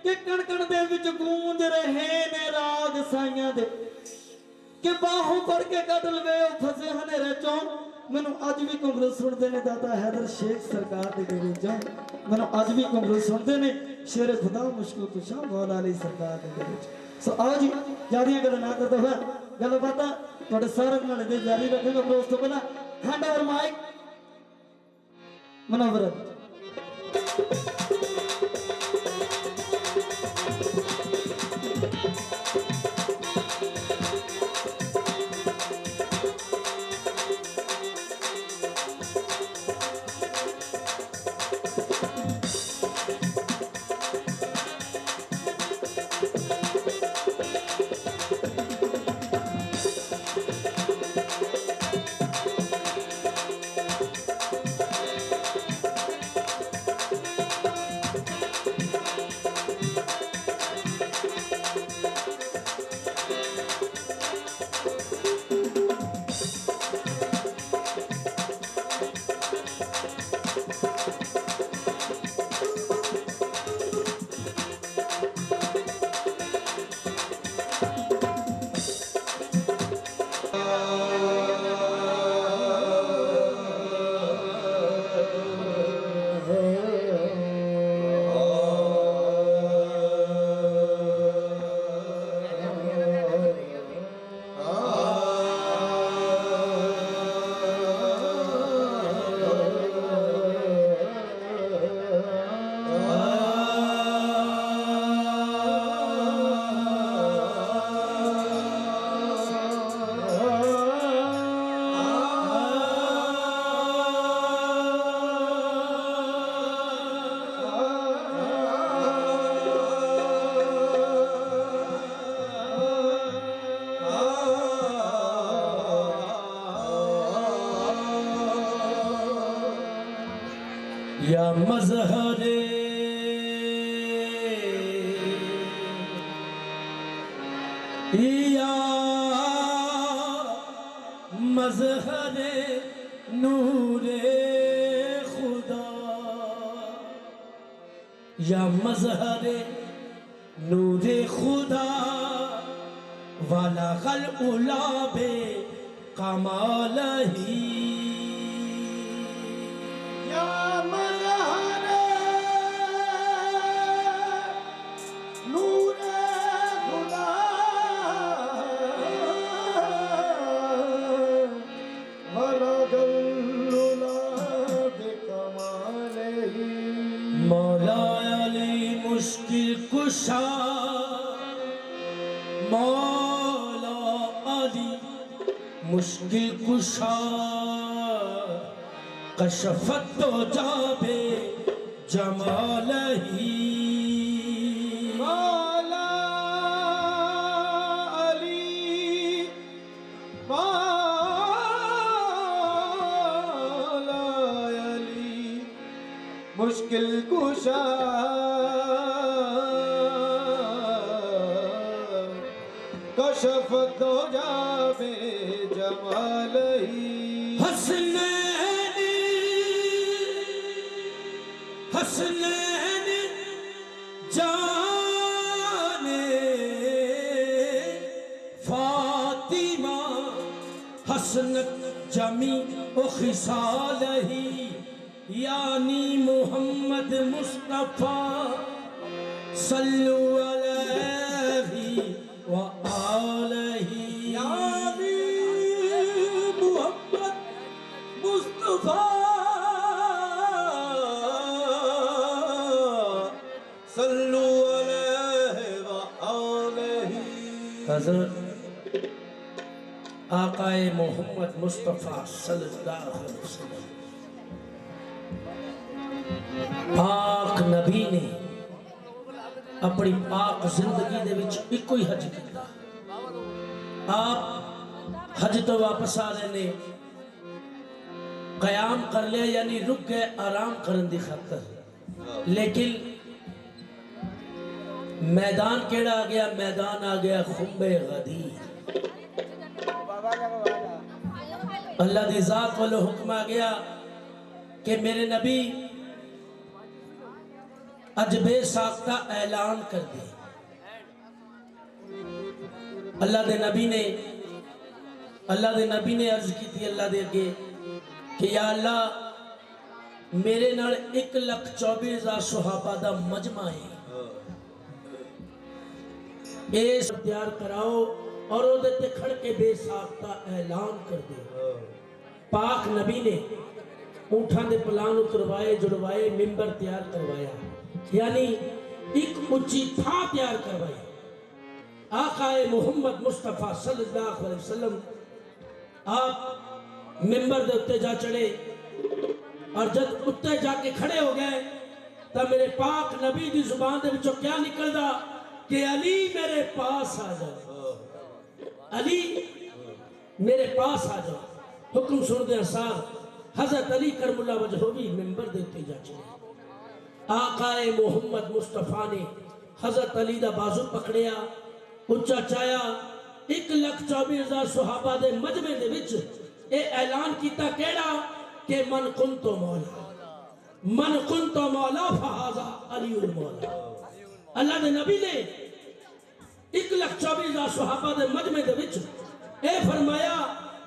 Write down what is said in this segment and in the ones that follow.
कि कण कण दे विच गूंज रहे ने राग साइयां दे कि बाहों फड़ के कट लवे फसे हनेरे चों मैनू अज भी घुंघरू सुनते ने दाता हैदर शेख सरकार दे डेरे चों मैनू अज भी घुंघरू सुनते ने शेर खुदा मुश्किल कुशा मौला अली सरकार दे डेरे चों। सो आओ जी ज्यादा गल ना करते हुए गल बात थोड़े सारे नाल दे जारी रखेंगे पर उस तो पहला हैंड ओवर माइक मुनव्वर या मज़हरे या मज़हरे नूरे खुदा या मज़हरे नूरे खुदा वाला गल उलाबे कमाल ही मौला अली मुश्किल कुशा मौला अली मुश्किल कुशा कशफत तो जाबे जमाल ही मौला अली मुश्किल कुशा कशफ दो जाबे जमाल ही हसनैन हसनैन जाने फातिमा हसनत जमी ओ खिसाल ही यानी मोहम्मद मुस्तफा सल्लु अलैहि व आलिहि यानी मोहम्मद मुस्तफा सल्लु अलैहि व आलिहि। हज़रत आकाए मोहम्मद मुस्तफा सल्लल्लाहु अलैहि वसल्लम पाक नबी ने अपनी पाक जिंदगी दे विच इको ही हज किया। आप हज तो वापस आ रहे ने कयाम कर लिया यानी रुक गए आराम करने की खातर, लेकिन मैदान केड़ा आ गया? मैदान आ गया खुम्बे गदीर। अल्लाह दी जात वालों हुक्म आ गया कि मेरे नबी अज बेसाख्ता ऐलान कर दे। अल्लाह दे नबी ने अर्ज की थी अल्लाह दे अगे कि या अल्लाह मेरे नाल 1,24,000 सुहाबा दा मजमा है, इस तैयार कराओ और ओदे ते खड़ के बेसाख्ता ऐलान कर दे। पाक नबी ने ऊंठां दे पलान उतरवाए, जुड़वाए, मिंबर तैयार करवाया, यानी एक ऊंची था तैयार करवाई। आकाए मोहम्मद मुस्तफा सल्लल्लाहु अलैहि वसल्लम आप मिंबर दे उत्ते जा चढ़े और जब उत्ते जाके खड़े हो गए तब मेरे पाक नबी दी जुबान दे विचों क्या निकलदा कि अली मेरे पास आ जाओ, अली मेरे पास आ जाओ। हुक्म सुनदे सार हजरत अली करमुल्ला वजहो भी मिंबर दे उत्ते जा चढ़े। आकाए मोहम्मद मुस्तफा ने हजरत अली दा बाजू पकड़िया, उच्चा चाया, 1,24,000 सुहाबा दे मजमे दे विच ए ऐलान कीता केड़ा कि मन कुंतो मौला फहाजा अलीउल मौला। अल्लाह दे नबी ने 1,24,000 सुहाबा दे मजमे दे विच ए फरमाया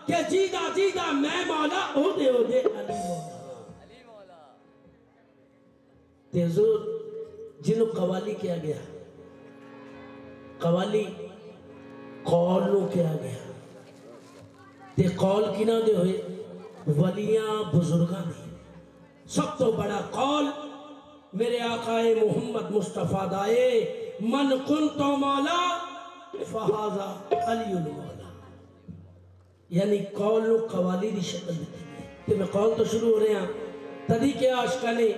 कि जीदा जीदा मैं मौला ओदे ओदे अली मौला। ते हुजूर जिन्हों कवाली किया गया, कवाली कौल नूं किया गया ते कौल किना दे होए वलियां बुजुर्गां दे। सब तो बड़ा कौल मेरे आकाए मोहम्मद मुस्तफा दाए मन कुंतो मौला फहाजा अलीउल मौला, यानी कौल नूं कवाली दी शक्ल दी ते मैं कौल तो शुरू हो रहा तदी के आशिका ने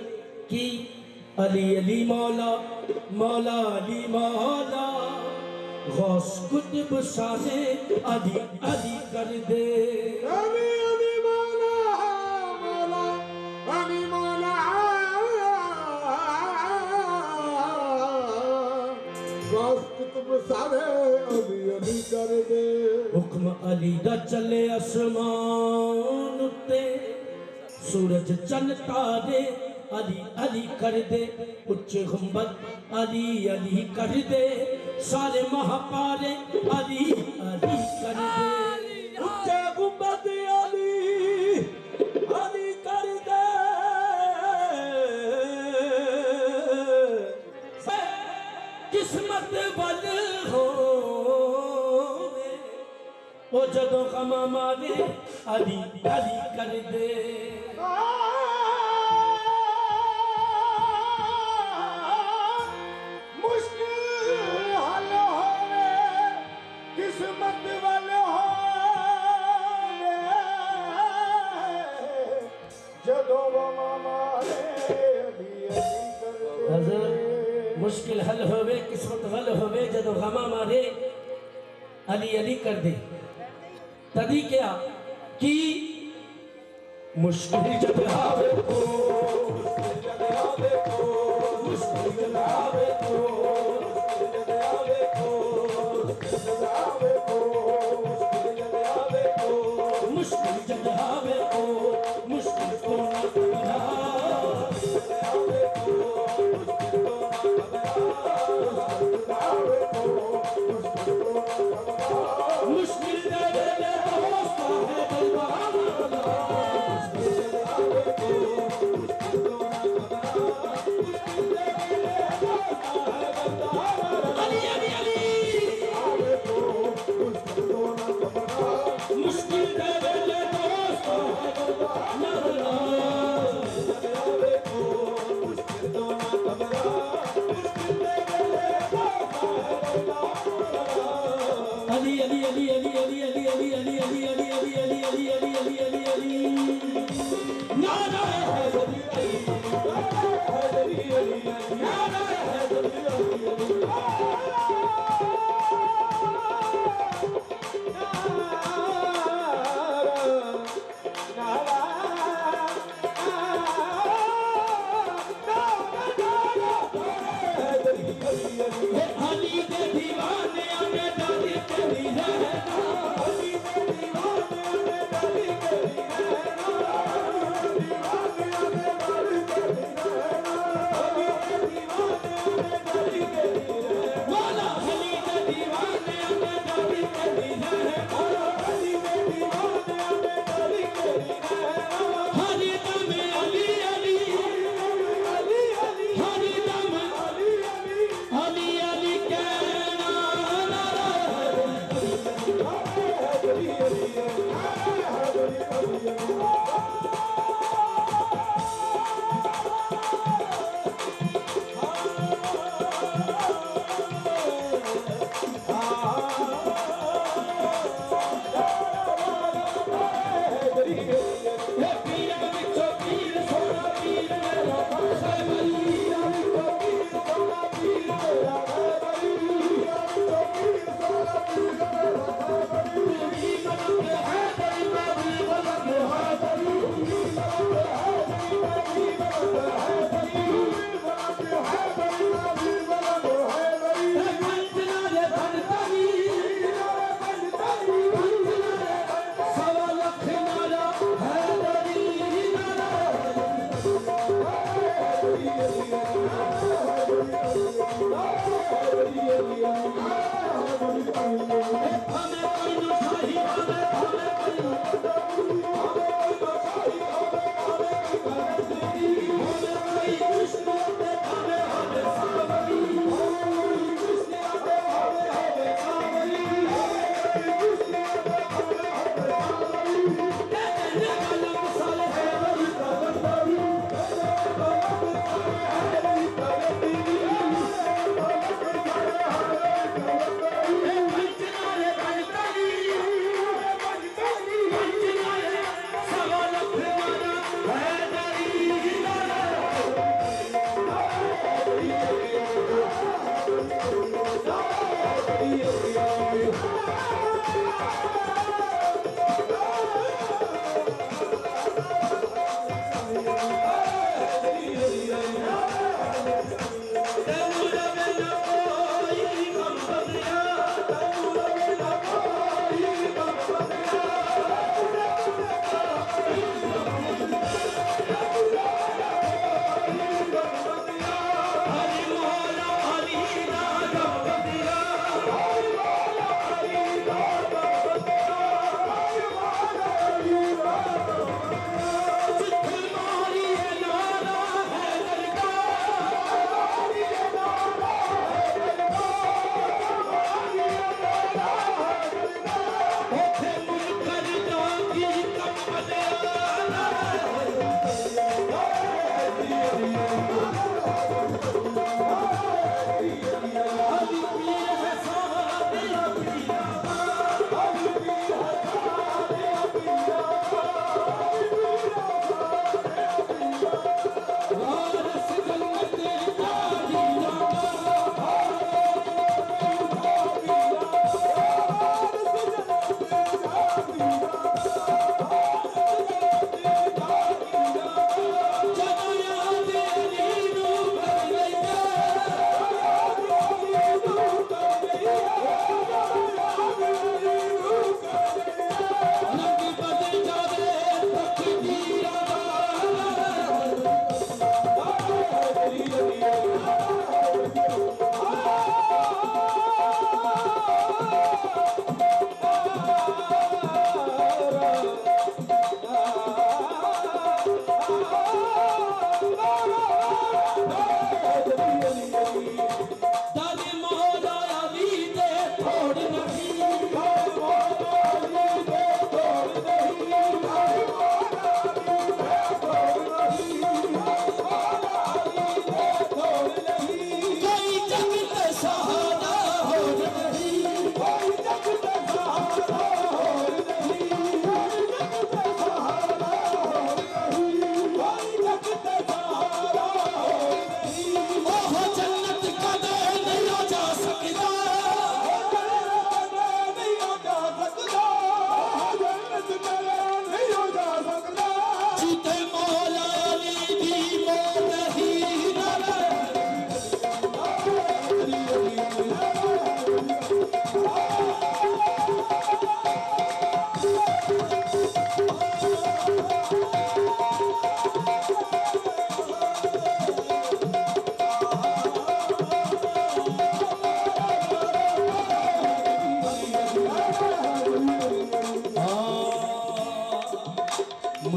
कि अली अली मौला मौला अली मौला गौस कुतुब शाहे अली अली कर दे। अली अली मौला मौला अली मौला गौस कुतुब शाहे अली अली कर दे। हुक्म अली दा चले आसमान उत्ते सूरज चंद तारे अली अली कर दे। उच्चे गुंबद अली अली कर दे, सारे महापारे अली अली कर दे। उच्चे गुंबद अली अली कर दे, किस्मत बल हो ओ जदों गमा मारे अली अली कर दे। किस्मत वाले हो जदों मारे अली अली कर दे। मुश्किल हल होवे, किस्मत हल होवे, जदों गमा मारे अली अली कर दे। तदी क्या कि मुश्किल जब आवे तो मुश्किल जब आवे तो मुश्किल जब आवे तो मुश्किल जब आवे तो मुश्किल को ना मुश्किल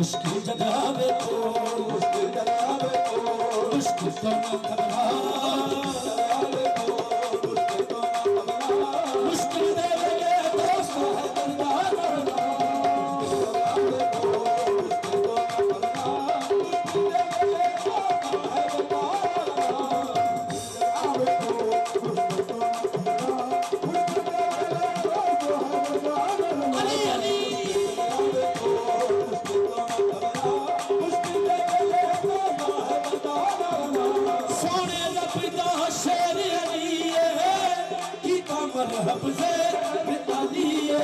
मुश्किल जगह में तो मुश्किल जगह में तो मुश्किल तो न घबरा मुश्किल दे लगे दोस्त है दरबार मरहब से बितालिए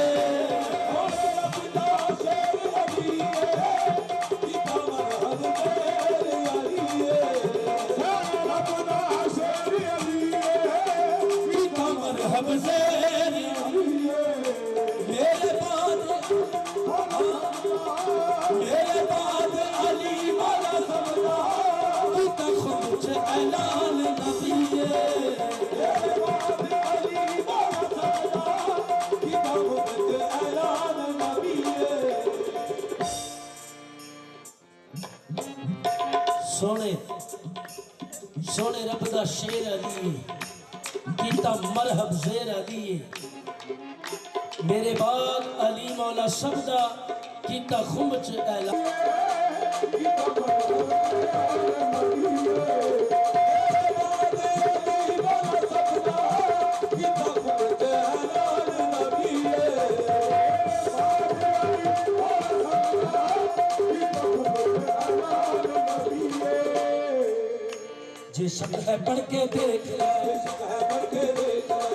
मरहब से मेरे बाद अली वाला सबदा खुद ऐलान नबीए सोने सोने रब दा शेर अली कीता मरहब जेर अली मेरे बाद अली मौला सबदा कीता खुम च ऐला जिसम है पढ़ के देख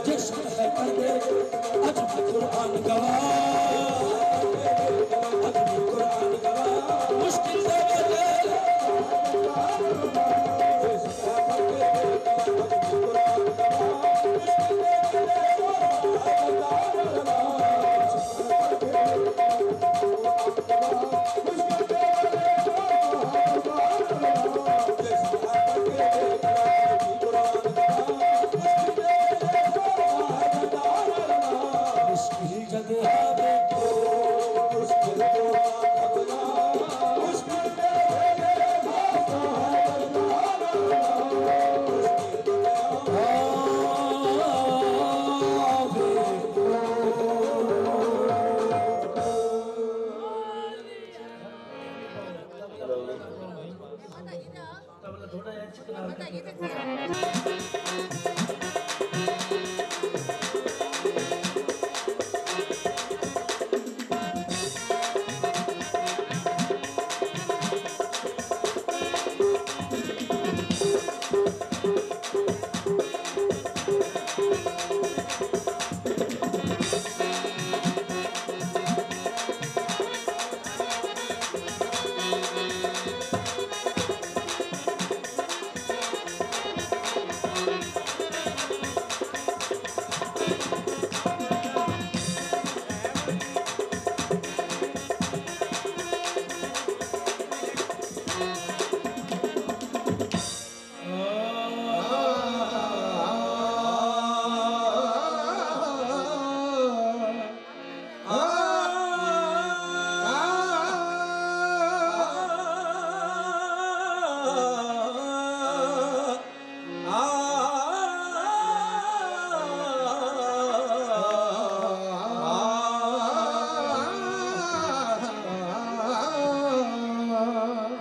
जिसम है पढ़ के अज भी कुरान गवाह अज भी कुरान गवाह मुश्किल से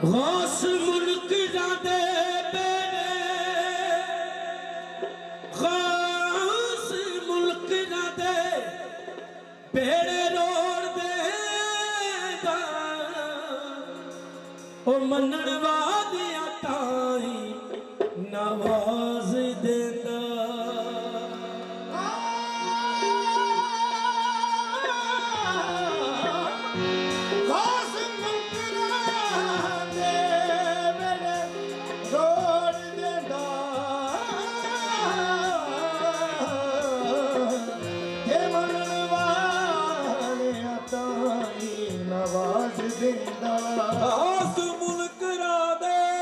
गौस मुल्क जादे गौस मुल्क जादे बेड़े रोड़ दे ओ मनण वादिया ताई नवाज देंदा नवाज देंदा मुल्क रादे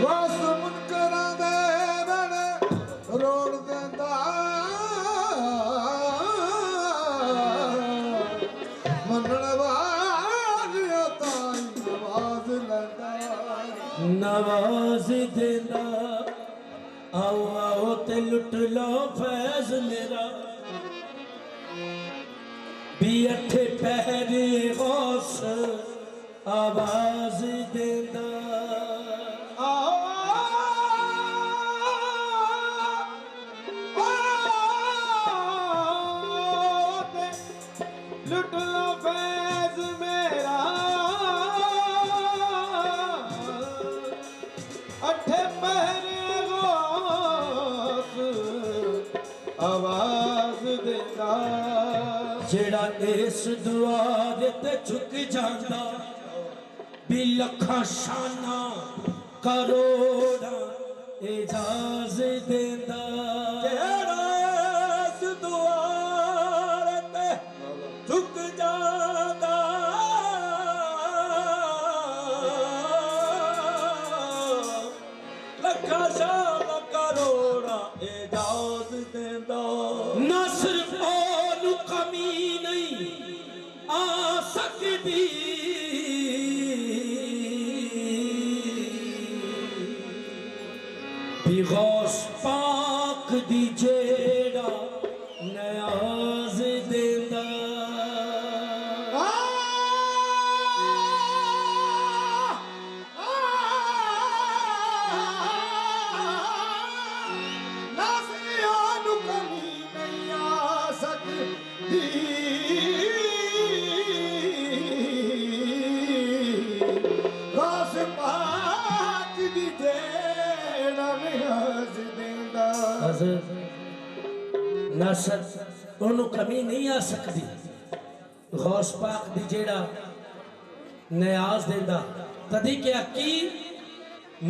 ਵਾਸ ਮੁਨਕਰਾਂ ਦੇ ਰਣ ਰੋੜ ਦਿੰਦਾ ਮੰਨਣ ਵਾਲਿਆਂ ਤਾਈਂ ਆਵਾਜ਼ ਲੈਂਦਾ नवाज देना आओ आओ ते लुट लो फैज मेरा भी अठे पहरे गौस आवाज देना लुट लो फैज मेरा अठे पहरे गौस आवाज देता जेड़ा इस दुआरे ते झुक जांदा भी लखां शाना करोड़ा एजाज देंदा जेड़ा इस दुआरे ते झुक जांदा लखा शाना करोड़ा एजाज देंदा नसर ओनू कमी नहीं आ सकदी भी गौस पाक दी जेड़ा नयाज देंदा नसर ओनू कमी नहीं आ सकती गौस पाक दी जेड़ा नयाज देंदा तदी क्या की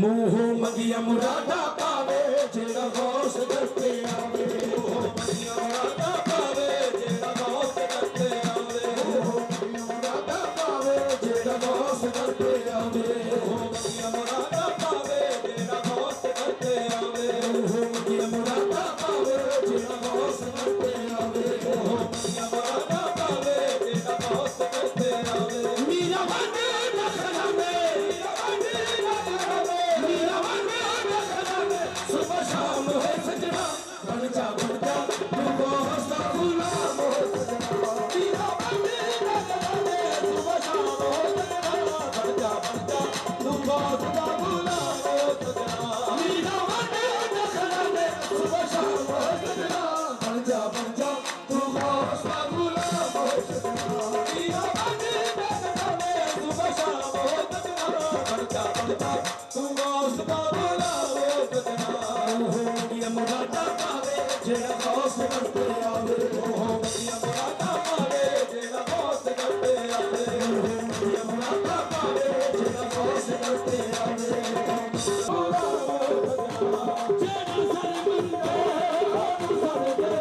मुंह मंगिया मुरादा पावे जेड़ा गौस दरते आवे मुंह मंगिया मुरादा पावे जेड़ा गौस दरते आवे मुंह मंगिया मुरादा पावे जेड़ा गौस दरते आवे मुंह मंगिया मुरादा पावे जेड़ा गौस दरते आवे मुंह मंगिया मुरादा पावे जेड़ा गौस दरते आवे मुंह मंगिया मुरादा पावे जेड़ा गौस दरते आवे मीरा वादे नखरा में मीरा वादे नखरा में सुबह शाम है सजना बन जा तू गौस का गुलाम हो सजना मीरा वादे नखरा में सुबह शाम हो सजना बन जा तू गौस का गुलाम हो सजना मीरा वादे नखरा में सुबह शाम हो सजना बन जा तू गौस का गुलाम हो सजना मीरा वादे नखरा में सुबह शाम हो सजना बन जा तू गौस का गुलाम हो सजना हो गया मुरादा पावे जेड़ा गौस करते आवे हो गया मुरादा पावे जेड़ा गौस करते आवे हो गया मुरादा पावे जेड़ा गौस करते आवे जेड़ा सर मंगे सर दे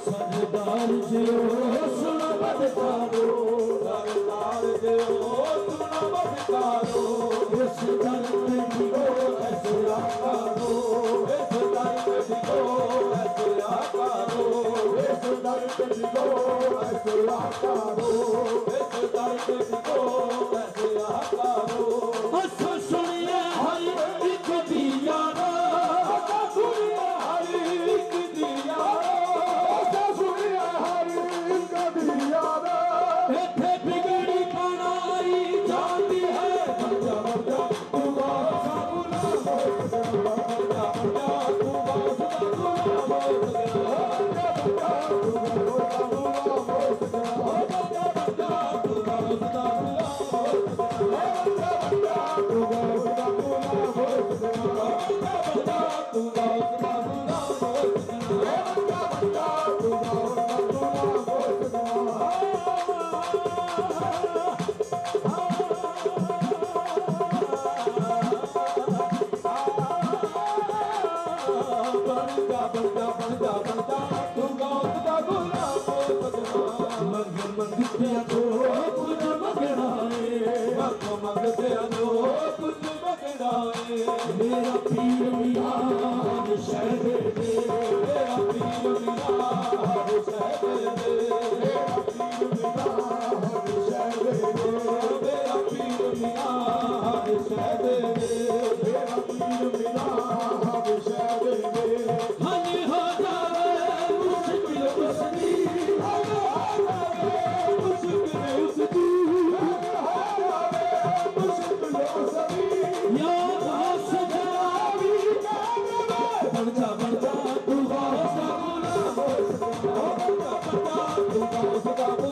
सरदार जियो सुनो बदकारो सरदार जियो सुनो बदकारो इस दर पे जियो ऐसे आकारो इस दर पे जियो ऐसे आकारो इस दर पे जियो ऐसे आकारो इस दर पे जियो ऐसे आकारो हंस सुनिए हर एक दिया सुनिए हर एक दिया बिगड़ी बनाई जाती है मंगते जो कुछ मंगना है मेरा पीर मियां शहर दे मेरा पीर मिला हर शहर दे मेरा पीर मिला हर शहर दे मेरा पीर मिला हर शहर दे मेरा पीर मिला हर शहर दे हन हो जावे मुश्किल उसकी या घास जावी बन जा तू घास का गुलाम तू गाँव का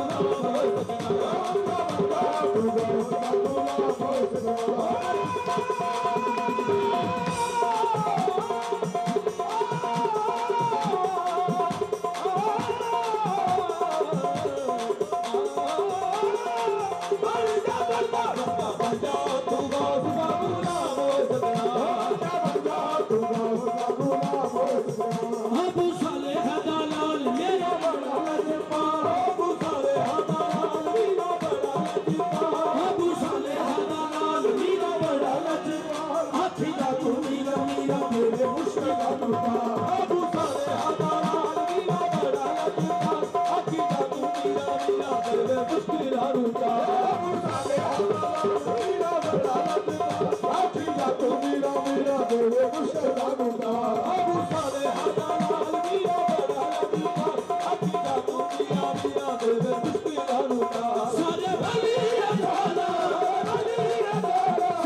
अबू सालेह दा लाल मेरा बड़ा लजपाल अबू सालेह दा लाल मेरा बड़ा लजपाल अबू सालेह दा लाल मेरा बड़ा लजपाल आखी दा तू मीरा मीरा मेरे मुश्किल टूटा अबू सालेह दा लाल मेरा बड़ा लजपाल आखी दा तू मीरा मीरा मेरे मुश्किल रूठा अबू सालेह दा लाल मेरा बड़ा लजपाल आखी दा तू मीरा मीरा मेरे मुश्किल रूठा अबू सालेह दा लाल मेरा बड़ा लजपाल आखी दा तू मीरा मीरा मेरे मुश्किल रूठा सारे वली अल्लाह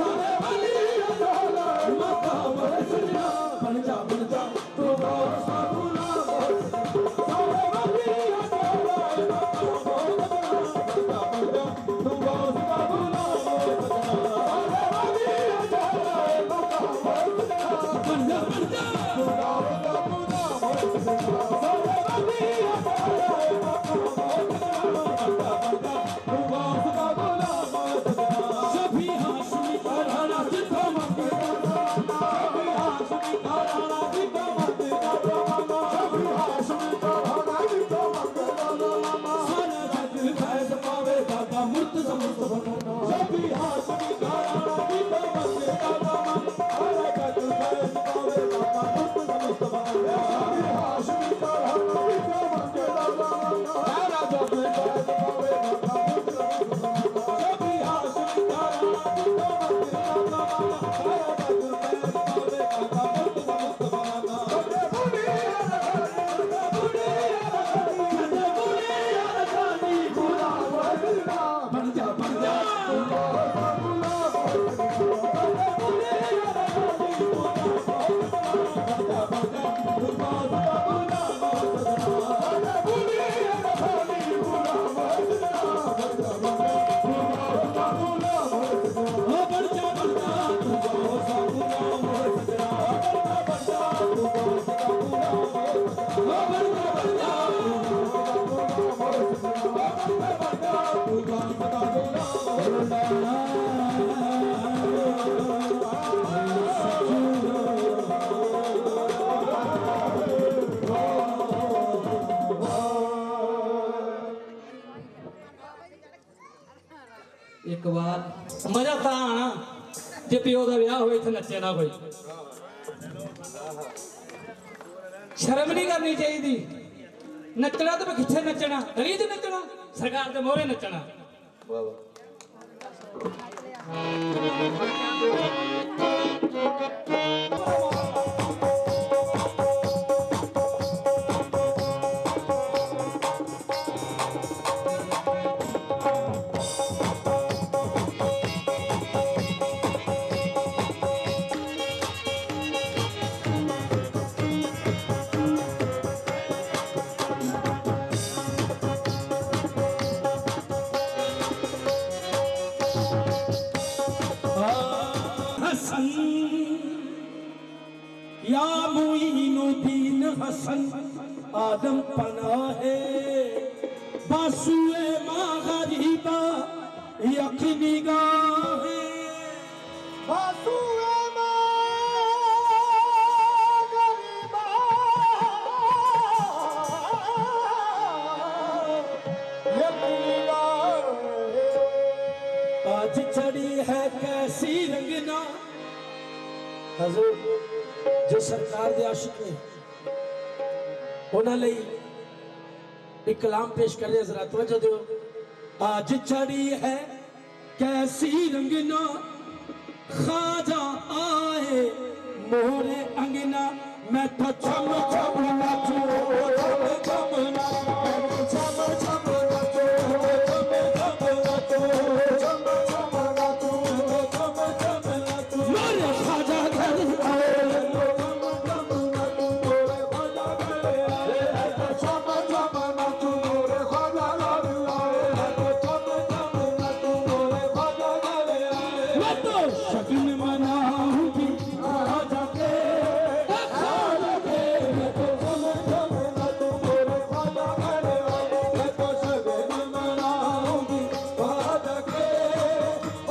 सारे वली अल्लाह मकाम रसना बन जा तू गौर सा गुलाम सारे वली अल्लाह तू गौस का गुलाम सारे वली अल्लाह बन जा तू गौस का गुलाम सारे वली अल्लाह तू गौस का गुलाम सभी हाशमी का राणा जितना मंगे सभी हाशमी का राणा जितना मंगेगा रवाना सभी हाशमी का राणा जितना मंगेगा रवाना सारा जग फैज पावे दादा मुर्तज़ा बनाना सभी हाशमी का राणा जितना मंगेगा रवाना सारा जग फैज पावे दादा मुर्तज़ा सभी हाशमी का राणा जितना मंगेगा रवाना सारा जग फैज पावे दादा मुर्तज़ा सभी हाशमी का राणा जितना मंगेगा रवाना सारा जग फैज पावे दादा बन जा ओ बन जा तू गौर सा गुलाम ओ बन जा एक बार मजा ਤਾਂ ਆਣਾ ਜੇ ਪਿਓ ਦਾ ਵਿਆਹ ਹੋਵੇ ਇੱਥੇ ਨੱਚੇ ਨਾ ਕੋਈ ਸ਼ਰਮ ਨਹੀਂ ਕਰਨੀ ਚਾਹੀਦੀ ਨੱਚਣਾ ਤਾਂ ਕਿੱਥੇ ਨੱਚਣਾ ਗਲੀ 'ਚ ਨੱਚਣਾ ਸਰਕਾਰ ਦੇ ਮੋਹਰੇ ਨੱਚਣਾ हसन या मुईनुद्दीन हसन आदम पना है बासुए माँ गरीबा यकीनी गाहे बासुए माँ गरीबा यकीनी गाहे आज चढ़ी है कैसी रंगना। हजूर जो सरकार दे आशिक ने उन्हां लई एक कलाम पेश कर रहे जरा तवज्जो दियो। आज चढ़ी है कैसी रंगना, खाजा आए मोरे अंगना, मैं तो छम छम नाचूं, छम छम नाचूं, छम छम नाचूं, छम छम नाचूं, छम छम नाचूं, छम छम नाचूं, मोरे खाजा घर आए, छम छम नाचूं, मोरे खाजा घर आए, छम छम नाचूं, मोरे खाजा घर आए, छम छम नाचूं, मोरे खाजा घर आए। मैं तो शगन मनाऊंगी आजा के, आजा के, मैं तो छम छम नाचूं, मोरे खाजा घर आए, मैं तो शगन मनाऊंगी आजा के,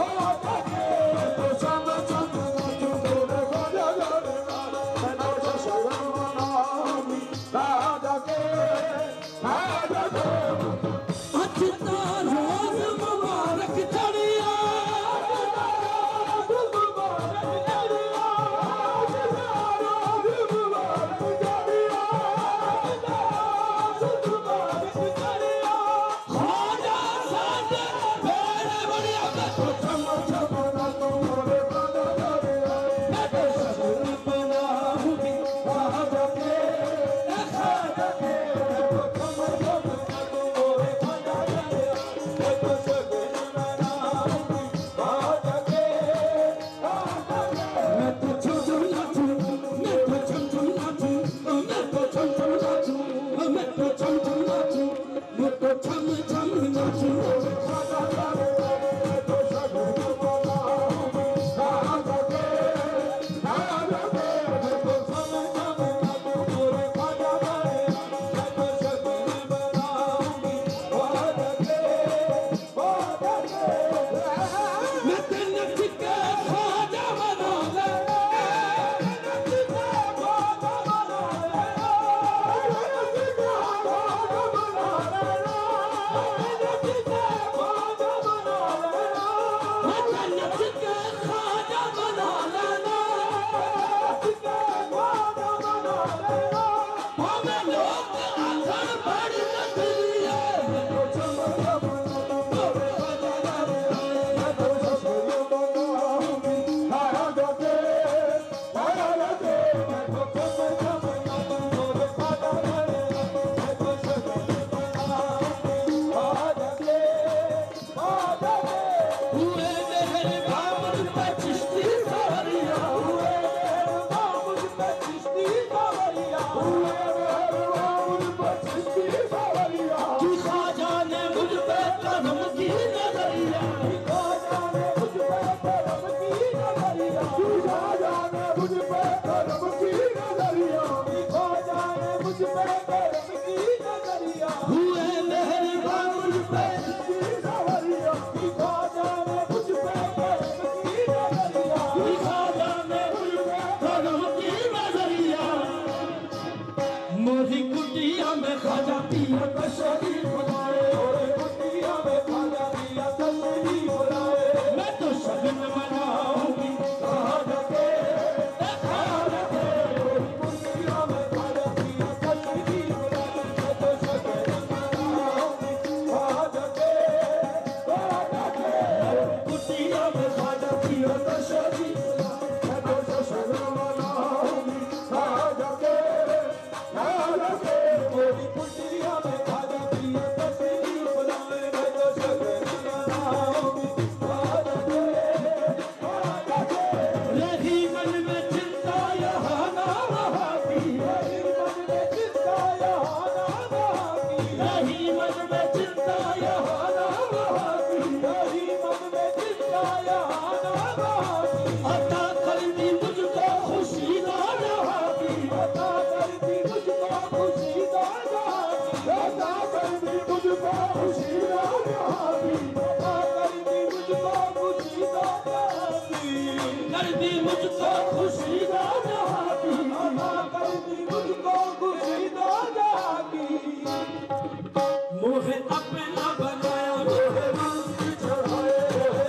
आजा के, मैं तो छम छम नाचूं, मोरे खाजा घर आए, मैं तो शगन मनाऊंगी आजा के, आजा के। आज ता रोज मुबारक चढ़िया, रोज मुबारक चढ़िया, आज ता रोज मुबारक चढ़िया, रोज मुबारक चढ़िया, खाजा साजे बेड़े बढ़िया, मैं तो छम छम नाचूं, मोरे खाजा घर आए, मैं तो शगन मनाऊंगी आजा के, खाजा के, मैं तो छम छम नाचूं, मोरे खाजा घर आए, मैं तो शगन मनाऊंगी आजा के, आजा के, मैं तो छम छम नाचूं, मैं तो छम छम नाचूं, मैं तो छम छम नाचूं, मैं तो छम छम नाचूं, मैं तो छम छम नाचूं, मोरे खाजा घर आए, मैं तो शगन मनाऊंगी आजा के, आजा के, मैं तो छम छम नाचूं, मोरे खाजा घर आए, मैं तो शगन मनाऊंगी आजा के, आजा के। मैं तो नच के खाजा बना ले, नच के खाजा बना ले, नच के खाजा बना ले, नच के खाजा बना ले, मैं तो नच के खाजा बना ले, नच के खाजा बना ले, हमें लोग आखर बड़ी नचलिए, मैं तो छम छम नाचूं, मोरे खाजा घर आए, मैं तो शगन मनाऊंगी आजा के, आजा के, मैं तो छम छम नाचूं, मोरे खाजा घर आए, मैं तो शगन मनाऊंगी आजा के, आजा के। हुए मेरे बाबुल पे चिश्ती सवरिया, हुए मेरे बाबुल पे चिश्ती सवरिया, हुए मेरे बाबुल पे चिश्ती सवरिया, कि खाजा ने मुझ पे करम की नजरिया, कि खाजा ने मुझ पे करम की नजरिया, कि खाजा ने मुझ पे करम की नजरिया, कि खाजा ने मुझ पे करम की नजरिया, हुए मेरे बाबुल पे चिश्ती सवरिया, कि खाजा ने मुझ पे करम की नजरिया, कि खाजा ने मुझ पे करम की नजरिया। मोरी कुटिया में खाजा पिया तशरीफ लाए, मोरी कुटिया में खाजा पिया तशरीफ लाए, मैं तो शगन मनाऊंगी आजा के, आजा के, मोरी कुटिया में खाजा पिया तशरीफ लाए, मैं तो शगन मनाऊंगी आजा के, आजा के, मोरी कुटिया में खाजा पिया तशरीफ लाए, मैं तो शगन मनाऊंगी आजा के, आजा के, मोरी कुटिया में खाजा पिया तशरीफ लाए, मैं तो शगन मनाऊंगी आजा के, आजा के। रही मन में चिंता यहाँ ना वहाँ की, रही मन में चिंता यहाँ ना वहाँ की, रही मन में चिंता यहाँ ना वहाँ की, रही मन में चिंता यहाँ ना वहाँ की, अता कर दी मुझको खुशी ना जहाँ की, अता कर दी मुझको खुशी ना जहाँ की, अता कर दी मुझको खुशी ना जहाँ की, अता कर दी मुझको खुशी ना जहाँ की, कर दी मुझको खुशी ना जहाँ की, अता कर दी मुझको खुशी ना जहाँ की। मोहे अपना बनाया, मोहे रंग चढ़ाए, मोहे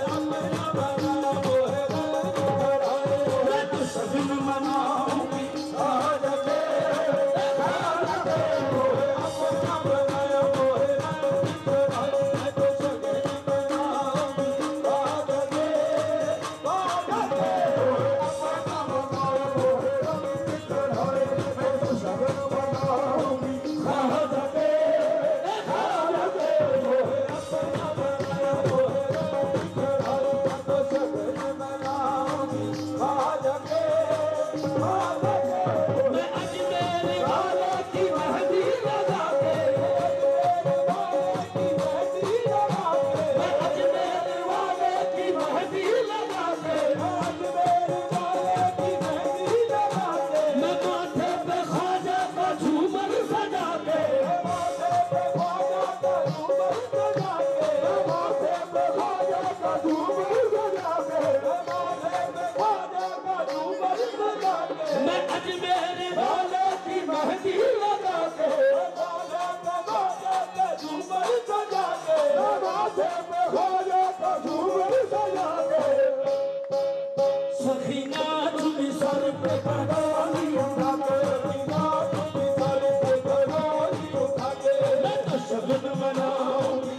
मैं अजमेर वाले की मेहंदी लगा के सखीना तुम्हें सर पे करोली उठा के मैं तो शगुन मनाऊंगी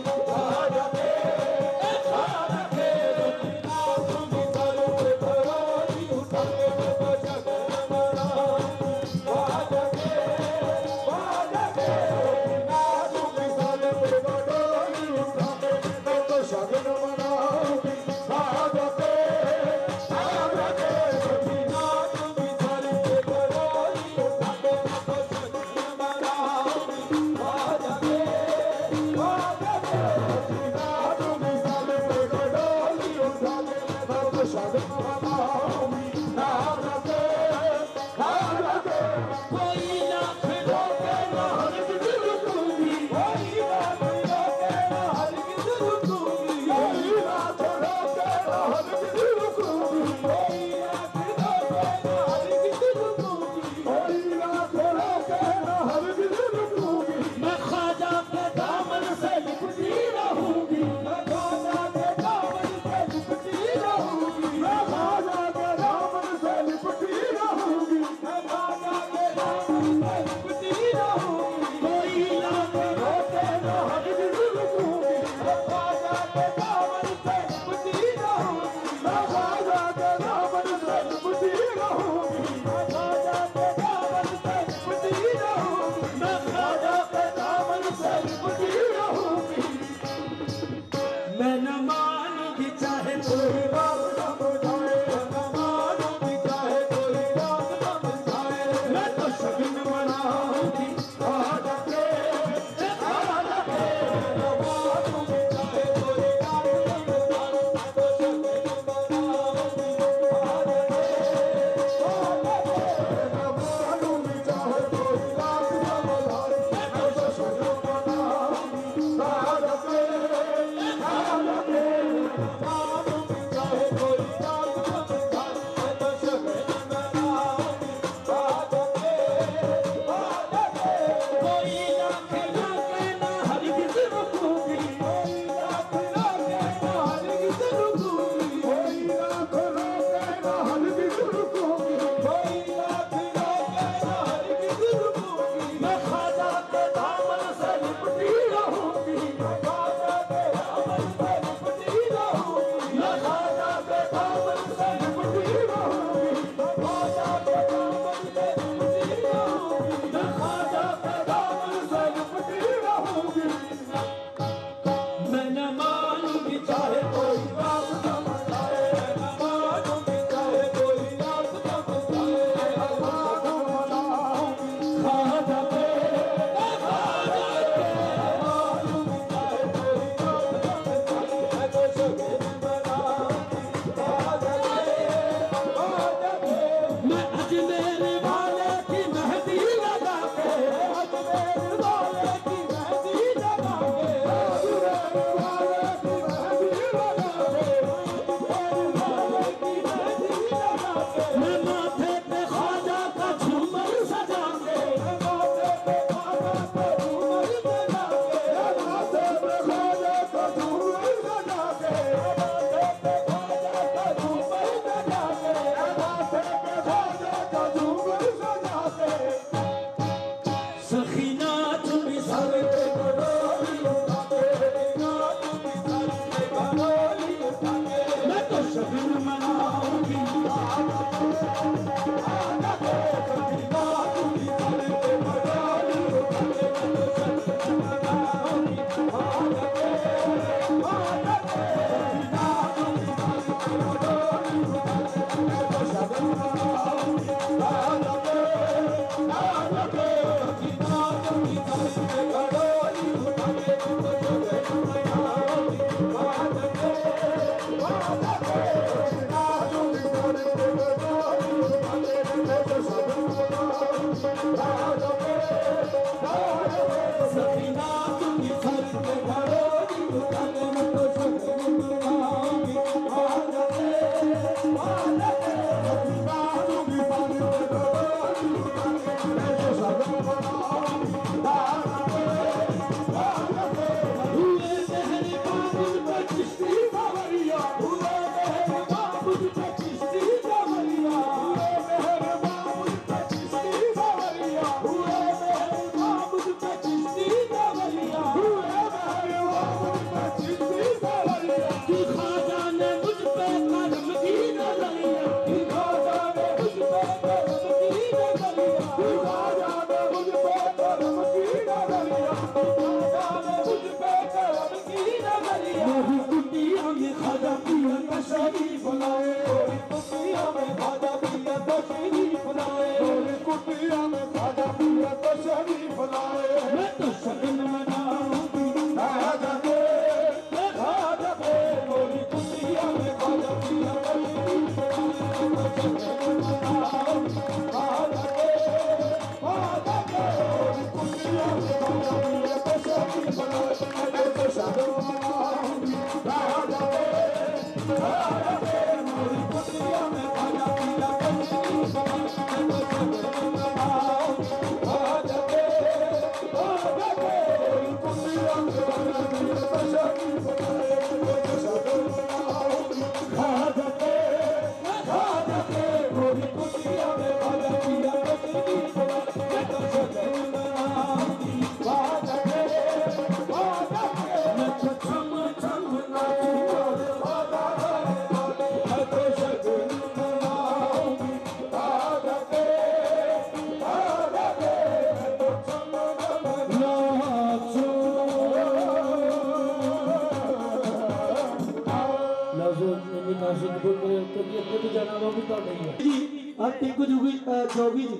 जी और टिंकू जोगी जोगी जी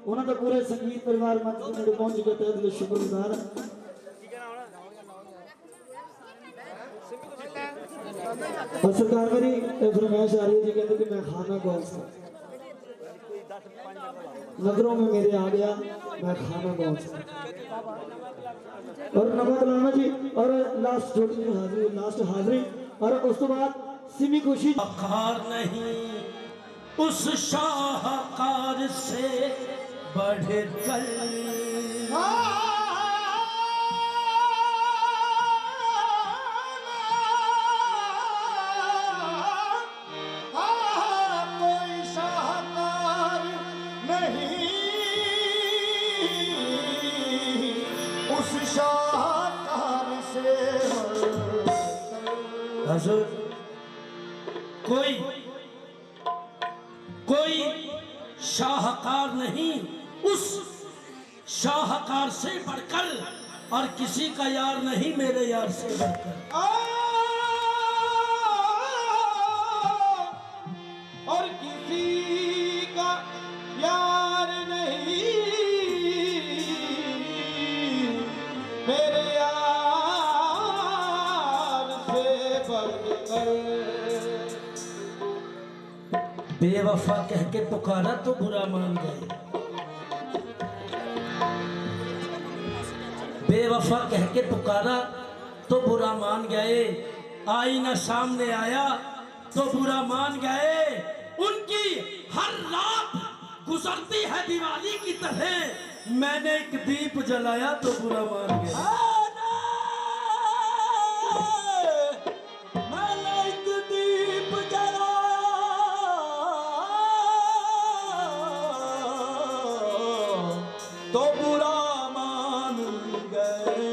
उन्होंने पूरे संगीत परिवार मंच के नेड़े पहुंच के तहे दिल शुक्रगुजार और सरकार मेरी फरमाइश आ रही है जी कहते कि मैं खाना गौस नजरों में मेरे आ गया मैं खाना गौस और नवाज लामा जी और लास्ट हाजिरी और उस तो बाद सिमी खुशी शाहकार नहीं उस शाहकार से बढ़कर कोई शाहकार नहीं उस शाहकार से हजूर कोई शाहकार नहीं उस शाहकार से बढ़कर और किसी का यार नहीं मेरे यार से बढ़कर और किसी का यार नहीं मेरे यार से बढ़कर बेवफा कह के पुकारा तो बुरा मान गए बेवफा कह के पुकारा तो बुरा मान गए आईना सामने आया तो बुरा मान गए उनकी हर रात गुजरती है दिवाली की तरह मैंने एक दीप जलाया तो बुरा मान गए तो बुरा मान गए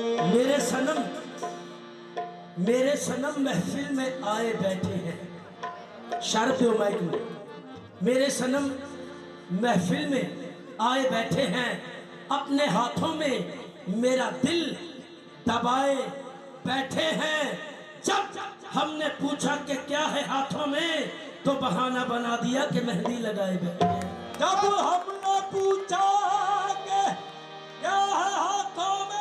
मेरे सनम महफिल में आए बैठे हैं शर्त माइक में मेरे सनम महफिल में आए बैठे हैं अपने हाथों में मेरा दिल दबाए बैठे हैं जब हमने पूछा कि क्या है हाथों में तो बहाना बना दिया कि मेहंदी लगाए बैठे हैं जब हमने पूछा कि क्या है हाथों में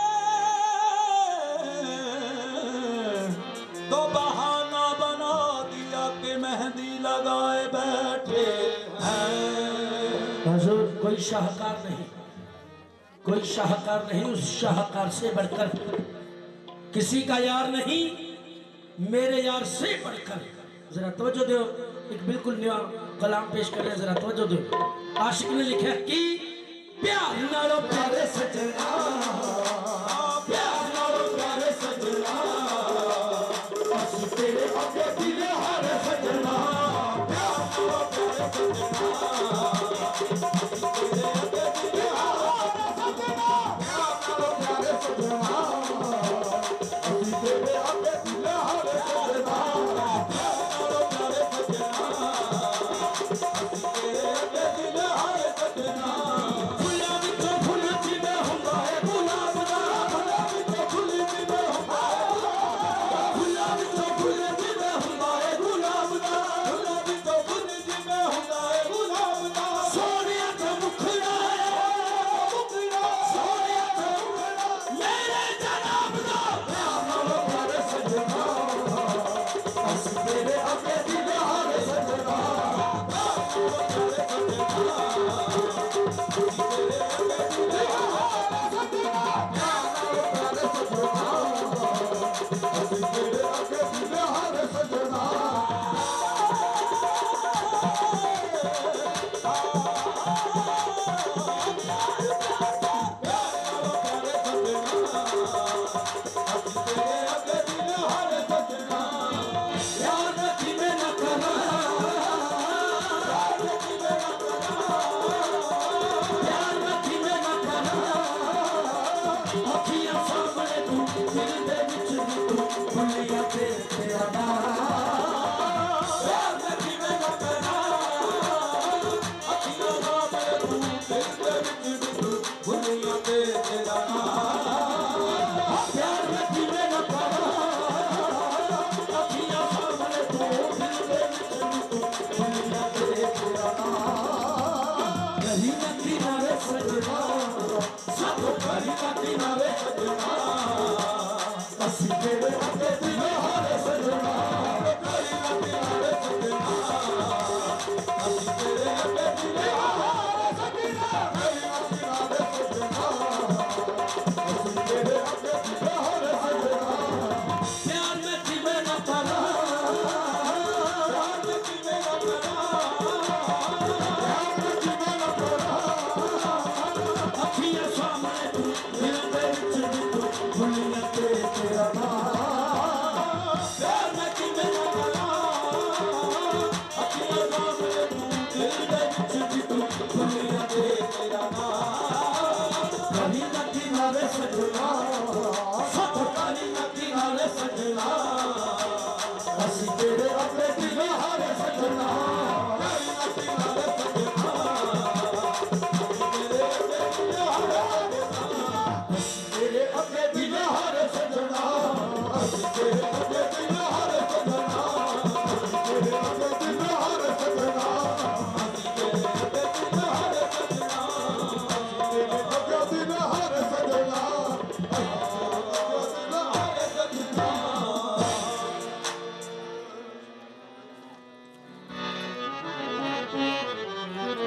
तो बहाना बना दिया कि मेहंदी लगाए बैठे हैं हुजूर कोई शाहकार नहीं उस शाहकार से बढ़कर किसी का यार नहीं मेरे यार से बढ़कर जरा तवज्जो दो एक बिल्कुल नया कलाम पेश कर रहे हैं जरा तवज्जो दो आशिक ने लिखा कि प्यार नालो प्यारे सजना प्यार नालो प्यारे सजना तेरे आगे दिल हार सजना प्यार नालो प्यारे सजना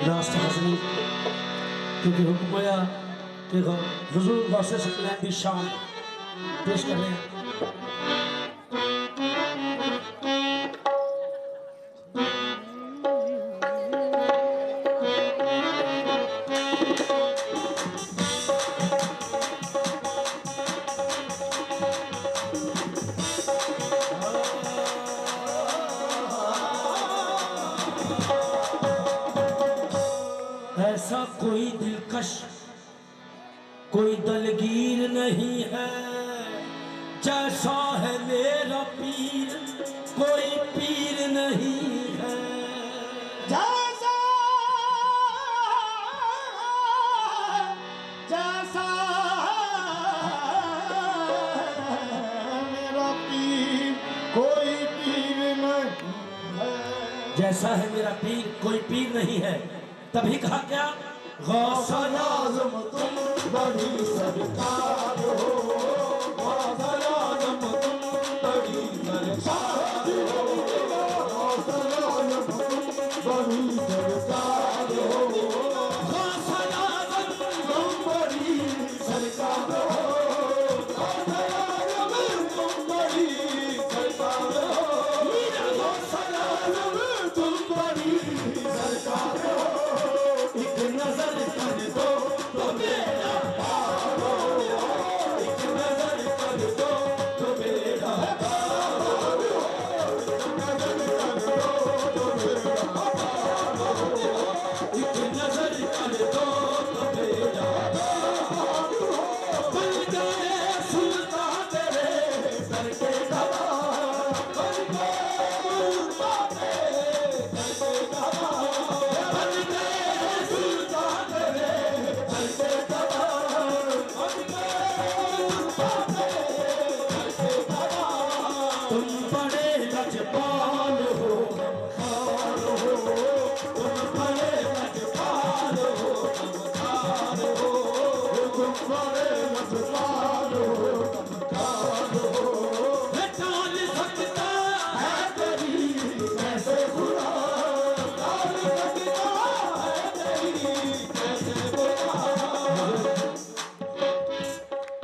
लास्ट हाज़री क्योंकि हुक्म आया कि हुजूर गौसे सकलैन दी शान पेश कर रहे हैं। ऐसा कोई दिलकश कोई दलगीर नहीं है जैसा है मेरा पीर कोई पीर नहीं है। जैसा जैसा मेरा पीर कोई पीर नहीं है। जैसा है मेरा पीर कोई पीर नहीं है। तभी कहा क्या गौसा आज़म तुम बड़ी सरकार हो, गौसा आज़म तुम बड़ी सरकार हो, गौसा आज़म तुम बड़ी सरकार हो, गौसा आज़म तुम बड़ी सरकार हो, गौसा आज़म तुम बड़ी सरकार हो, गौसा आज़म तुम बड़ी सरकार हो। एक नजर कर दो तो मेरा पार हो, एक नजर कर दो तो मेरा पार हो, एक नजर कर दो तो मेरा पार हो, एक नजर कर दो तो मेरा पार हो। बन गए सुल्तान तेरे सर के गवाह, बन गए सुल्तान तेरे सर के गवाह, बन गए सुल्तान तेरे सर के गवाह, बन गए सुल्तान तेरे सर के गवाह। तुम बड़े लजपाल हो खार हो, तुम बड़े लजपाल हो खार हो, तुम बड़े लजपाल हो खार हो। डाल सकता है तेरी कैसे खुदा, डाल सकता है तेरी कैसे खुदा,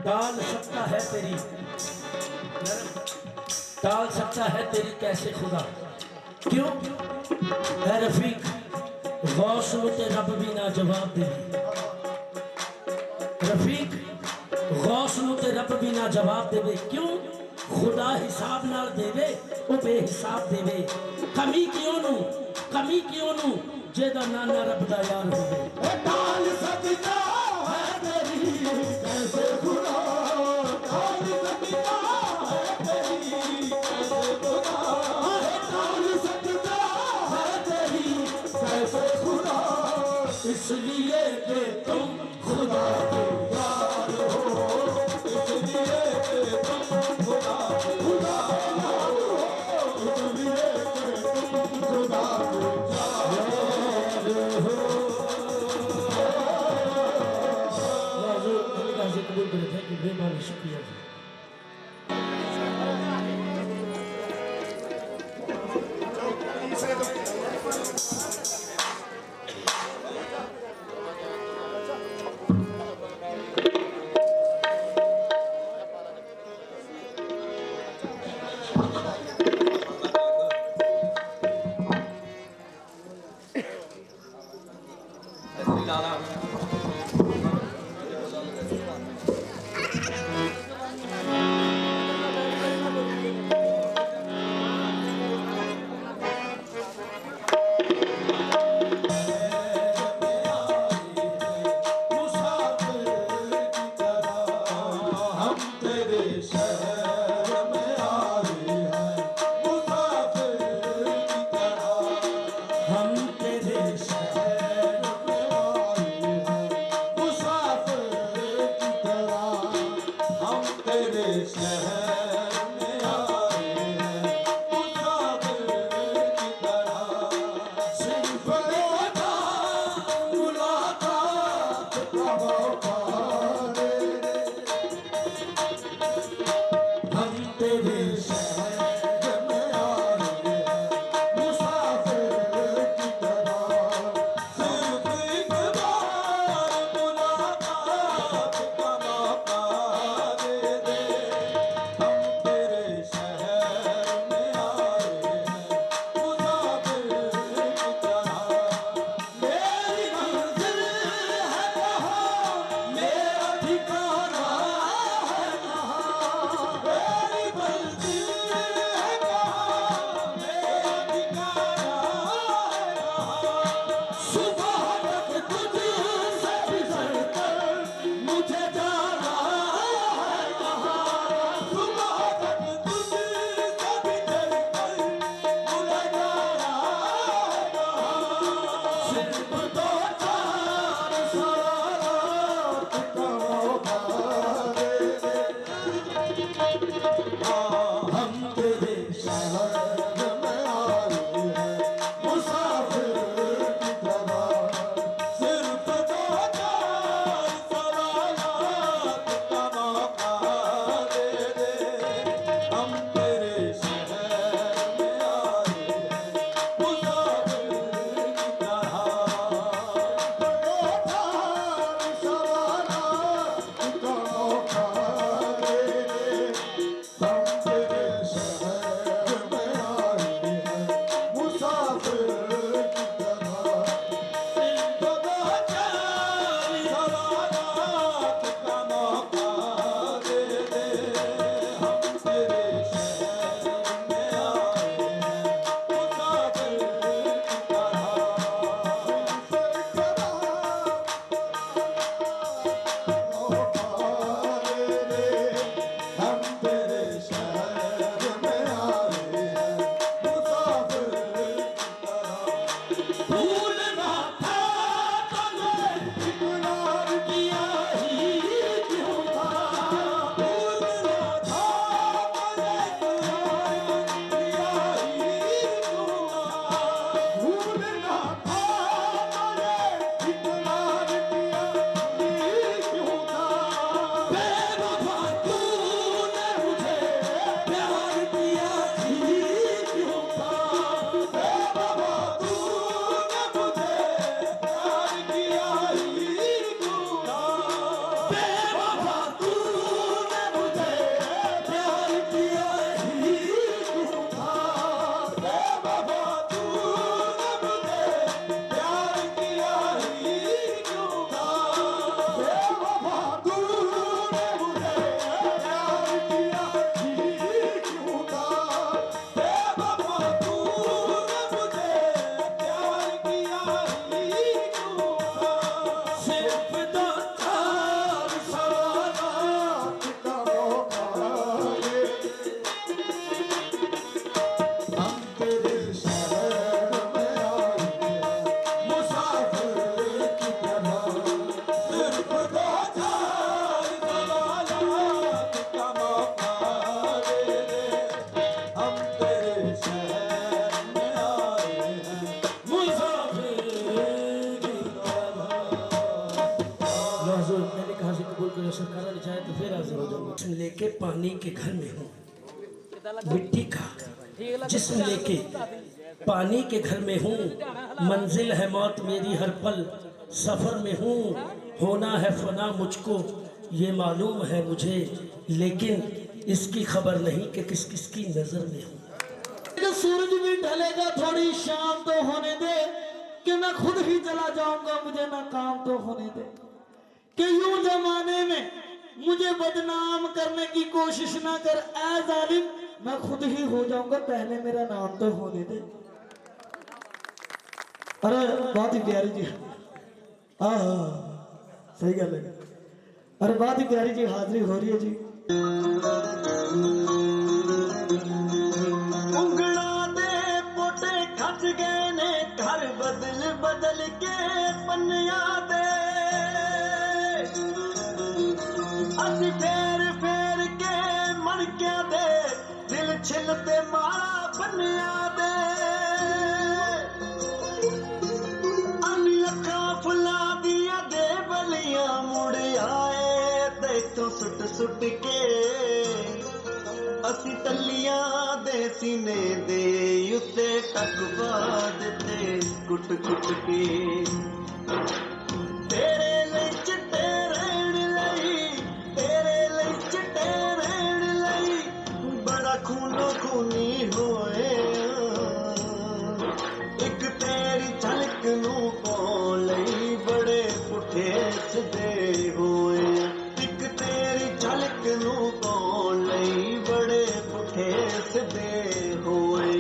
डाल सकता है तेरी डाल सकता है तेरी कैसे खुदा। क्यों है रफीक गौस ते रब भी ना जवाब दे। रफीक गौस ते रब भी ना जवाब देवे। क्यों खुदा हिसाब नाल देवे वो बेहिसाब देवे। कमी क्यों नू जेदा नाना रब दा यार होवे। डाल सकता है तेरी कैसे खुदा, डाल सकता है तेरी कैसे खुदा, डाल सकता है तेरी कैसे खुदा, इसलिए कि तुम खुदा के यार हो, इसलिए कि तुम खुदा के यार हो, इसलिए कि तुम खुदा के यार हो। कबूल करे थे कि बेमान शुक्रिया जी। सिर्फ सिर्फ दो चार सवालात का मौका दे दे। हम तेरे शहर में आए हैं मुसाफिर की तरह, सिर्फ दो चार सवालात का मौका दे दे। हम तेरे शहर में आए हैं मुसाफिर की तरह, दो चार सवालात का मौका दे दे। हम तेरे शहर में आए हैं मुसाफिर की तरह, सिर्फ दो चार सवालात का मौका दे दे। हम तेरे शहर में आए हैं मुसाफिर की तरह, मौका दे दे। हम तेरे शहर में आए हैं मुसाफिर की तरह, भूलना था तुझे इकरार किया ही क्यों था, भूलना था तुझे इकरार किया ही क्यों था, भूलना था तुझे इकरार किया ही क्यों था। बेवफा तूने मुझे प्यार किया ही क्यों था, बेवफा तूने मुझे प्यार किया ही क्यों था, बेवफा तूने मुझे प्यार किया ही क्यों था, बेवफा तूने मुझे प्यार किया ही क्यों था, बेवफा तूने मुझे प्यार किया ही क्यों था, बेवफा तूने मुझे प्यार किया ही क्यों था। सिर्फ दो चार सवालात का मौका दे दे। हम तेरे शहर में आए हैं मुसाफिर की तरह, सिर्फ दो चार सवालात का मौका दे दे। हम तेरे शहर में आए हैं मुसाफिर की तरह। हुजूर, मैंने कहा से कबूल करो, सरकार ने चाहे तो फिर हाजिर हो जाऊंगा। जिस्म लेके पानी के घर में हूँ, मिट्टी का जिस्म लेके पानी के घर में हूँ, मंजिल है मौत मेरी हर पल सफर में हूँ, होना है फना मुझको ये मालूम है मुझे, लेकिन इसकी खबर नहीं कि किस किस की नजर में हूँ। कि सूरज भी ढलेगा, थोड़ी शाम तो होने दे, कि मैं खुद ही चला जाऊंगा, मुझे ना काम तो होने दे, कि यूं जमाने में मुझे बदनाम करने की कोशिश ना कर ऐ जालिम, मैं खुद ही हो जाऊंगा, पहले मेरा नाम तो होने दे। अरे बहुत ही प्यारी जी, हाँ सही गल है। अरे बहुत ही प्यारी जी हाजिरी हो रही है जी। उंगला दे पोटे खच गए ने घर बदल बदल के पन्निया दे, असी फेर फेर के मणकिया दे दिल छिलते मारा बन्निया दे, अनी अखा फुला दिया दे बलिया मुड़ आए ते तो सुट सुट के, असी तलियां दे सीने दे उत्ते तक बाद ते कुट कुट के, तेरे लिए चिट्टे रहन लई, तेरे लिए चिट्टे रहन लई बड़ा खूनो खूनी होए, एक तेरी झलक नू पाउण लई बड़े पुठे सिद्धे होए, एक तेरी झलक नू पाउण लई बड़े पुठे सिद्धे होए।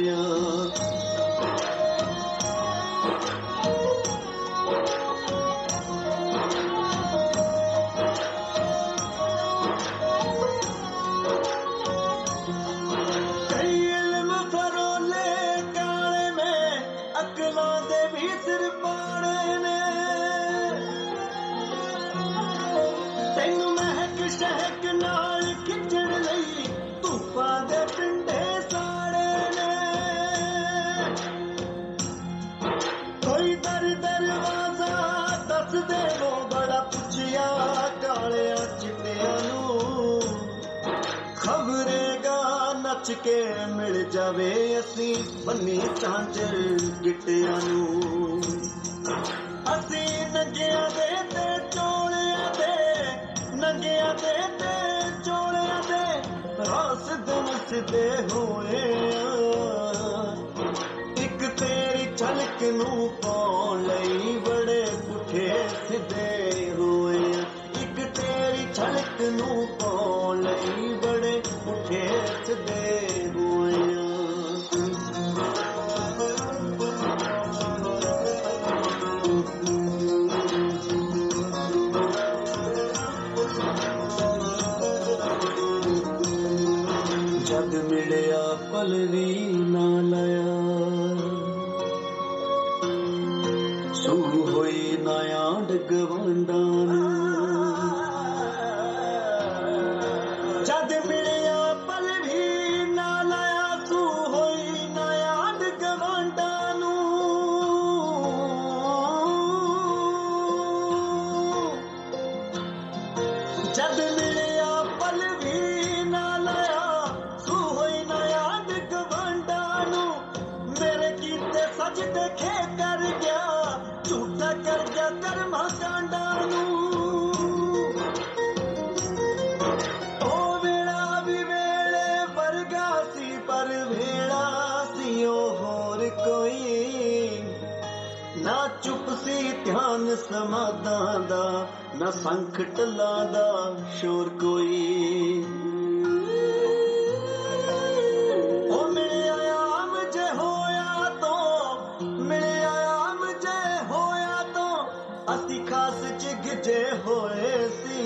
अकलों दे भी सिर पाड़ ਕੇ ਮਿਲ ਜਾਵੇ ਅਸੀਂ ਬੰਨੀ ਚਾਂਚਰ ਗਿੱਟਿਆਂ ਨੂੰ ਅਸੀਂ ਨੰਗਿਆਂ ਦੇ ਤੇ ਚੋਲਿਆਂ ਦੇ ਨੰਗਿਆਂ ਦੇ ਤੇ ਚੋਲਿਆਂ ਦੇ ਰਾਸ ਦਮਸਦੇ ਹੋਏ ਇੱਕ ਤੇਰੀ ਝਲਕ ਨੂੰ ਪਾਉਣ ਲਈ ਬੜੇ ਪੁੱਠੇ ਸਿੱਧੇ ਹੋਏ ਇੱਕ ਤੇਰੀ ਝਲਕ ਨੂੰ ਪਾਉਣ ਲਈ ਬੜੇ ਪੁੱਠੇ ਸਿੱਧੇ ਹੋਏ ਜਦ ਮਿਲਿਆ ਪਲ ਵੀ ਨਾ ਲਿਆ ਸੂ ਹੋਈ ਨਾ ਆਂਡ ਗਵਾਂਡਾਂ ਜਦ ਮਿਲਿਆ ਪਲ ਵੀ ਨਾ ਲਿਆ ਸੂ ਹੋਈ ਨਾ ਆਂਡ ਗਵਾਂਡਾਂ ਨੂੰ ਜਦ ਮਿਲਿਆ ਪਲ ਵੀ ਨਾ ਲਿਆ ਸੂ ਹੋਈ ਨਾ ਆਂਡ ਗਵਾਂਡਾਂ ਨੂੰ ਮੇਰੇ ਕੀਤੇ ਸਜਦੇ ਖੇ ਕਰ ਗਿਆ ਝੂਠਾ ਕਰ ਗਿਆ ਕਰਮਾਂ ਕਾਂਡਾਂ ਨੂੰ ਉਹ ਵੇਲਾ ਵੀ ਵੇਲੇ ਵਰਗਾ ਸੀ ਪਰ ਵੇਲਾ ਸੀ ਉਹ ਹੋਰ ਕੋਈ ਨਾ ਚੁੱਪ ਸੀ ਧਿਆਨ ਸਮਾਧਾਂ ਦਾ ਨਾ ਸੰਖ ਟੱਲਾਂ ਦਾ ਸ਼ੋਰ ਕੋਈ ਉਹ ਮਿਲਿਆ ਆਮ ਜੇ ਹੋਇਆ ਤੋਂ ਮਿਲਿਆ ਆਮ ਜੇ ਹੋਇਆ ਤੋਂ ਅਸੀਂ ਖਾਸ ਚ ਗਿੱਜੇ ਹੋਏ ਸੀ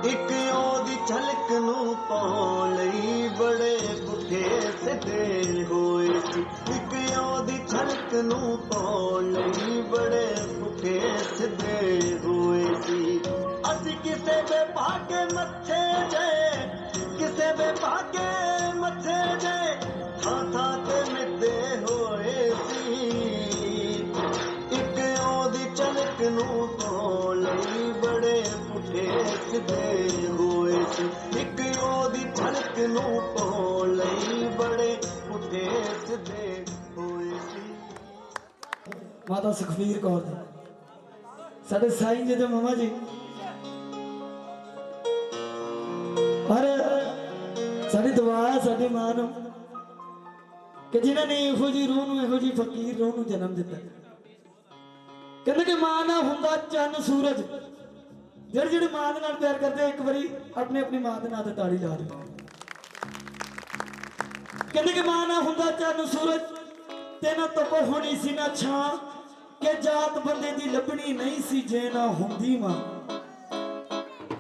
ਇੱਕ ਉਹਦੀ ਝਲਕ ਨੂੰ ਪਾਉਣ ਲਈ ਬੜੇ ਪੁੱਠੇ ਸਿੱਧੇ ਹੋਏ ਸੀ ਇੱਕ ਉਹਦੀ ਝਲਕ ਨੂੰ ਪਾਉਣ ਲਈ ਬੜੇ ਪੁੱਠੇ ਸਿੱਧੇ ਹੋਏ ਸੀ ਅਸੀਂ ਕਿਸੇ ਦੇ ਭਾਗੇ ਮੱਥੇ ਜੇ ਕਿਸੇ ਦੇ ਭਾਗੇ ਮੱਥੇ ਜੇ ਥਾਂ ਥਾਂ ਤੇ ਮਿੱਦੇ ਹੋਏ ਸੀ ਇੱਕ ਉਹਦੀ ਝਲਕ ਨੂੰ ਪਾਉਣ ਲਈ ਬੜੇ ਪੁੱਠੇ ਸਿੱਧੇ ਹੋਏ ਸੀ ਇੱਕ ਉਹਦੀ ਝਲਕ ਨੂੰ ਪਾਉਣ ਲਈ ਬੜੇ ਪੁੱਠੇ ਸਿੱਧੇ ਹੋਏ ਸੀ ਮਾਤਾ ਸੁਖਬੀਰ ਕੌਰ ਜੀ ਸਾਡੇ ਸਾਈਂ ਜੀ ਦੇ ਮਾਮਾ ਜੀ ਪਰ ਸਾਡੀ ਦੁਆ ਹੈ ਸਾਡੀ ਮਾਂ ਨੂੰ ਕਿ ਜਿਨ੍ਹਾਂ ਨੇ ਇਹੋ ਜਿਹੀ ਰੂਹ ਨੂੰ ਇਹੋ ਜਿਹੀ ਫਕੀਰ ਰੂਹ ਨੂੰ ਜਨਮ ਦਿੱਤਾ ਕਹਿੰਦੇ ਕਿ ਮਾਂ ਨਾ ਹੁੰਦਾ ਚੰਨ ਸੂਰਜ ਜਿਹੜੇ ਜਿਹੜੇ ਮਾਂ ਦੇ ਨਾਲ ਪਿਆਰ ਕਰਦੇ ਇੱਕ ਵਾਰੀ ਆਪਣੀ ਮਾਂ ਦੇ ਨਾਂ ਤੇ ਤਾੜੀ ਲਾ ਦਿਓ ਕਹਿੰਦੇ ਕਿ ਮਾਂ ਨਾ ਹੁੰਦਾ ਚੰਨ ਸੂਰਜ ਤੇ ਨਾ ਧੁੱਪ ਹੋਣੀ ਸੀ ਨਾ ਛਾਂ ਕਿ ਜਾਤ ਬੰਦੇ ਦੀ ਲੱਭਣੀ ਨਹੀਂ ਸੀ ਜੇ ਨਾ ਹੁੰਦੀ ਮਾਂ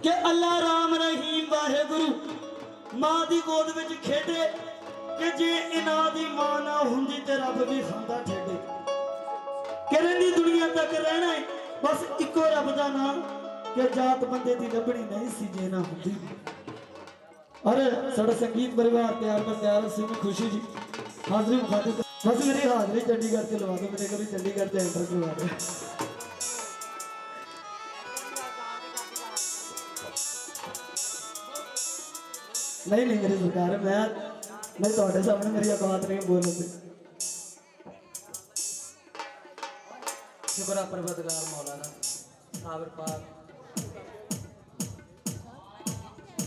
ਕਿ ਅੱਲਾ ਰਾਮ ਰਹੀਮ ਵਾਹਿਗੁਰੂ ਮਾਂ ਦੀ ਗੋਦ ਵਿੱਚ ਖੇਡੇ ਕਿ ਜੇ ਇਹਨਾਂ ਦੀ ਮਾਂ ਨਾ ਹੁੰਦੀ ਤੇ ਰੱਬ ਵੀ ਖਾਂਦਾ ਠੇਡੇ ਕਿ ਰਹਿੰਦੀ ਦੁਨੀਆ ਤੱਕ ਰਹਿਣਾ ਬਸ ਇੱਕੋ ਰੱਬ ਦਾ ਨਾਮ ਕਿ ਜਾਤ ਬੰਦੇ ਦੀ ਲੱਭਣੀ ਨਹੀਂ ਸੀ ਜੇ ਨਾ ਹੁੰਦੀ ਔਰ ਸਾਡਾ ਸੰਗੀਤ ਪਰਿਵਾਰ ਤਿਆਰ ਸੀ ਮੈਂ ਖੁਸ਼ੀ ਜੀ ਹਾਜ਼ਰੀ ਮੁਖਾਤਿਬ बस मेरी हाजरी चंडीगढ़ से लगा दो मेरे को भी चंडीगढ़ से एंटर करवा दो नहीं मेरी सरकार मैं थोड़े सामने मेरी औकात नहीं बोल रही शुक्र परवरदिगार मौला दा साबिर पाक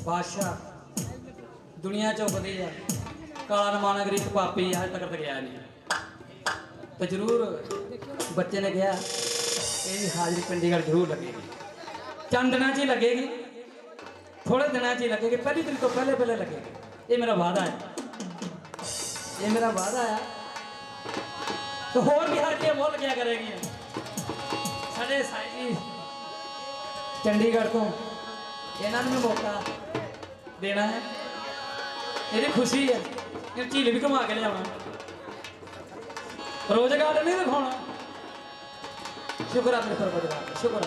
बादशाह दुनिया चौकदी है काला नमानगरी पापी अज तक गया नहीं तो जरूर बच्चे ने कहा ये हाजरी चंडीगढ़ जरूर लगेगी चंद दिनों ही लगेगी थोड़े दिनों ही लगेगी पहली दिन तो पहले लगेगी ये मेरा वादा है ये मेरा वादा है तो होर भी हर के मुल क्या करेगी साढ़े साई चंडीगढ़ तो इन्होंने भी मौका देना है ये खुशी है झील भी घुमा के लिया रोजगार नहीं दिखाना शुक्र अपने परवरदिगार शुक्र